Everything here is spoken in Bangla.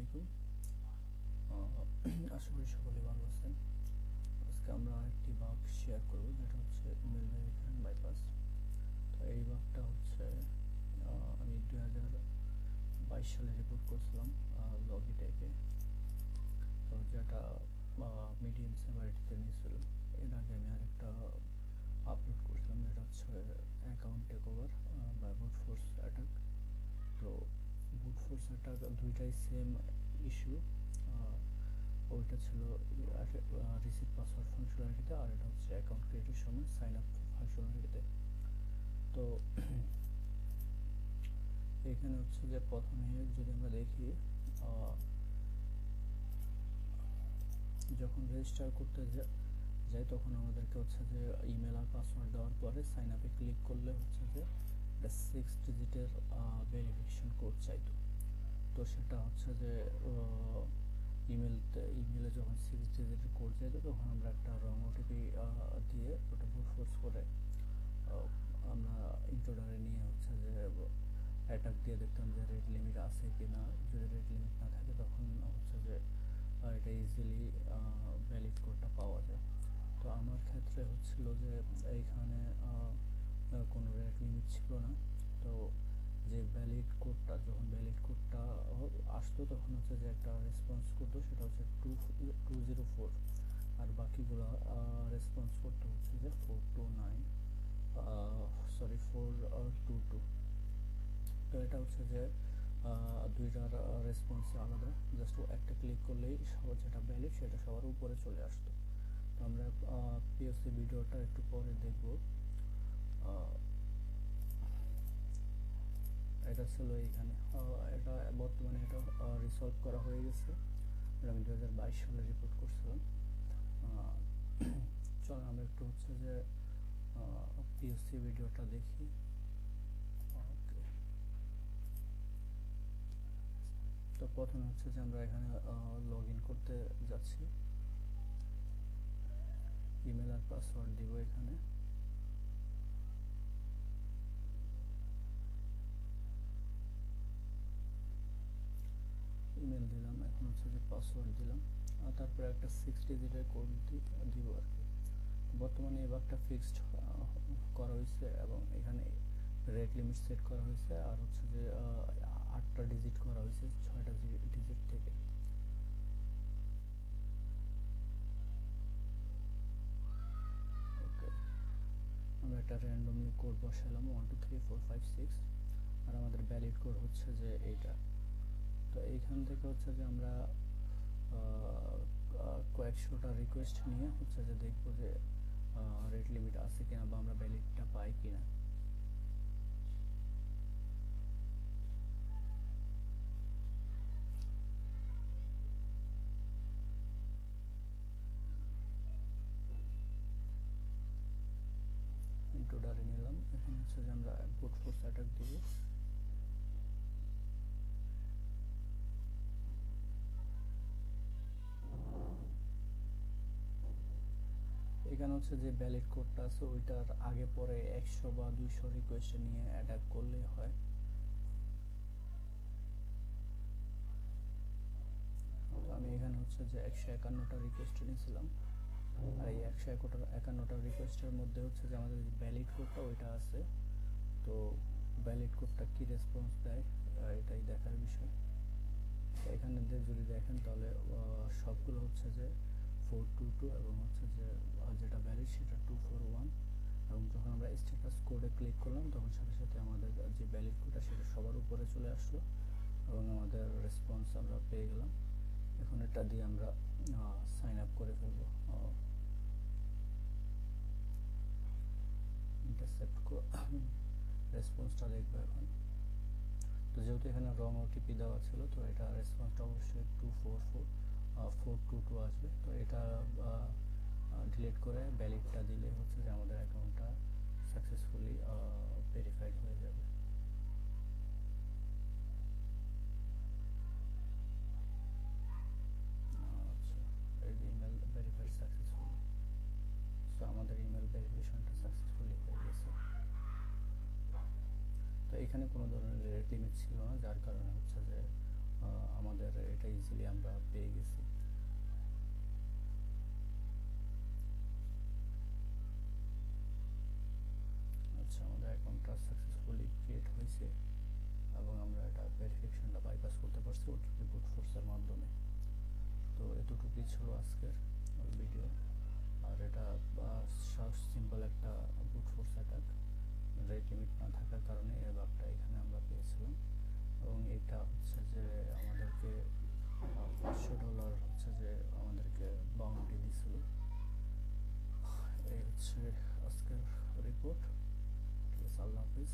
আলাইকুম। আশা করি সকলে ভালো আছেন। আজকে আমরা একটি বাগ শেয়ার করব, যেটা হচ্ছে ইমেল ভেরিফিকেশন বাইপাস। তো এই বাগটা হচ্ছে আমি 2022 সালে রিপোর্ট করছিলাম লগিটেকে। তো যেটা মিডিয়াম সেভারিটিতে নিয়েছিল। এর আগে আমি আরেকটা আপলোড করছিলাম, যেটা হচ্ছে অ্যাকাউন্ট টেক ওভার বা বুট ফোর্স অ্যাটাক। তো বুট ফোর্স অ্যাটাক দুইটাই সেম ইস্যু। ওইটা ছিল রিসিভ পাসওয়ার্ড ফাংশনালিটিতে, আর এটা হচ্ছে অ্যাকাউন্ট ক্রিয়েটের সময় সাইন আপ ফাংশনালিটিতে। তো এখানে হচ্ছে যে প্রথমে যদি আমরা দেখি, যখন রেজিস্টার করতে যাই তখন আমাদেরকে হচ্ছে যে ইমেল আর পাসওয়ার্ড দেওয়ার পরে সাইন আপে ক্লিক করলে হচ্ছে যে এটা 6 ডিজিটের ভেরিফিকেশন কোড চাইতো। তো সেটা হচ্ছে যে ইমেলে যখন 6 ডিজিটের কোড চাইতো, তখন আমরা একটা রং ওটিপি দিয়ে ওটা বুট ফোর্স করে আমরা ইন্ট্রোডারে নিয়ে হচ্ছে যে অ্যাটাক দিয়ে দেখতাম যে রেট লিমিট আছে কি না। যদি রেট লিমিট না থাকে তখন হচ্ছে যে এটা ইজিলি ভ্যালিড কোডটা পাওয়া যায়। তো আমার ক্ষেত্রে হচ্ছিল যে এইখানে কোনো রেট লিমিট ছিল না। তো যে ভ্যালিড কোডটা, যখন ভ্যালিড কোডটা আসতো তখন হচ্ছে যে একটা রেসপন্স করতো, সেটা হচ্ছে 204, আর বাকিগুলো রেসপন্স করতে হচ্ছে যে 422। তো এটা হচ্ছে যে দুইটার রেসপন্স আলাদা। জাস্ট একটা ক্লিক করলেই সবার যেটা ভ্যালিড সেটা সবার উপরে চলে আসতো। তো আমরা পিওসি ভিডিওটা একটু পরে দেখব। এটা ছিল এইখানে, এটা বর্তমানে এটা রিসলভ করা হয়ে গেছে। আমি 2022 সালে রিপোর্ট করছিলাম। চলো আমরা একটু হচ্ছে যে পিওসি ভিডিওটা দেখি। তো প্রথমে হচ্ছে যে আমরা এখানে লগ ইন করতে যাচ্ছি, ইমেল আর পাসওয়ার্ড দিব। এখানে ইমেল দিলাম, এখন হচ্ছে যে পাসওয়ার্ড দিলাম, আর তারপরে একটা 6 ডিজিটের কোড দিব আর কি। বর্তমানে এই বাগটা ফিক্সড করা হয়েছে এবং এখানে রেট লিমিট সেট করা হয়েছে, আর হচ্ছে যে 8টা ডিজিট করা হয়েছে 6টা ডিজিট থেকে। ওকে, আমরা একটা র্যান্ডমলি কোড বসালাম 1 2 3 4 5 6, আর আমাদের ভ্যালিড কোড হচ্ছে যে এইটা। তো এইখান থেকে হচ্ছে যে আমরা কয়েকশোটা রিকোয়েস্ট নিয়ে হচ্ছে যে দেখবো যে রেট লিমিট আছে কিনা বা আমরা ভ্যালিডটা পাই কিনা। ইন্ট্রোডারে নিলাম, এখন হচ্ছে যে আমরা বুট ফোর্স অ্যাটাক দিব। এখানে হচ্ছে যে ভ্যালিড কোডটা আছে ওইটার আগে পরে 100 বা 200 রিকোয়েস্ট নিয়ে অ্যাটাক করলেই হয়। তো আমি এখানে হচ্ছে যে 151টা রিকোয়েস্ট নিয়েছিলাম, আর এই 151টা রিকোয়েস্টের মধ্যে হচ্ছে যে আমাদের যে ভ্যালিড কোডটা ওইটা আছে। তো ভ্যালিড কোডটা কি রেসপন্স দেয় এটাই দেখার বিষয়। এখানে যদি দেখেন তাহলে সবগুলো হচ্ছে যে 422 এবং হচ্ছে যে যেটা ভ্যালিড সেটা 241। এবং যখন আমরা স্ট্যাটাস কোডে ক্লিক করলাম তখন সাথে সাথে আমাদের যে ভ্যালিড কোডটা সেটা সবার উপরে চলে আসলো এবং আমাদের রেসপন্স আমরা পেয়ে গেলাম। এখন এটা দিয়ে আমরা সাইন আপ করে ফেলবো, ইন্টারসেপ্ট রেসপন্সটা দেখবো এখন। তো যেহেতু এখানে রং ওটিপি দেওয়া ছিল, তো এটা রেসপন্সটা অবশ্যই 422 আসবে। তো এটা ডিলিট করে ভ্যালিডটা দিলে হচ্ছে যে আমাদের অ্যাকাউন্টটা সাকসেসফুলি ভেরিফাইড হয়ে যাবে। আচ্ছা, এই ইমেল ভেরিফাইড সাকসেসফুলি। সো আমাদের ইমেল ভেরিফিকেশনটা সাকসেসফুলি হয়ে গেছে। তো এখানে কোনো ধরনের রেট লিমিট ছিল না, যার কারণে হচ্ছে যে আমাদের এটা ইজি ইজিলি আমরা পেয়ে গেছি। আচ্ছা, আমাদের অ্যাকাউন্টটা সাকসেসফুলি ক্রিয়েট হয়েছে এবং আমরা এটা ভেরিফিকেশনটা বাইপাস করতে পারছি ওটিপি ব্রুট ফোর্সের মাধ্যমে। তো এতটুকুই ছিল আজকের ভিডিও। আর এটা সিম্পল একটা brute force attack, rate limit না থাকার কারণে এই বাগটা এখানে আমরা পেয়েছিলাম। এবং এটা হচ্ছে যে আমাদেরকে $500 হচ্ছে যে আমাদেরকে বাউন্টি দিছিল। এই হচ্ছে আজকের রিপোর্ট। ঠিক আছে, আল্লাহ হাফিজ।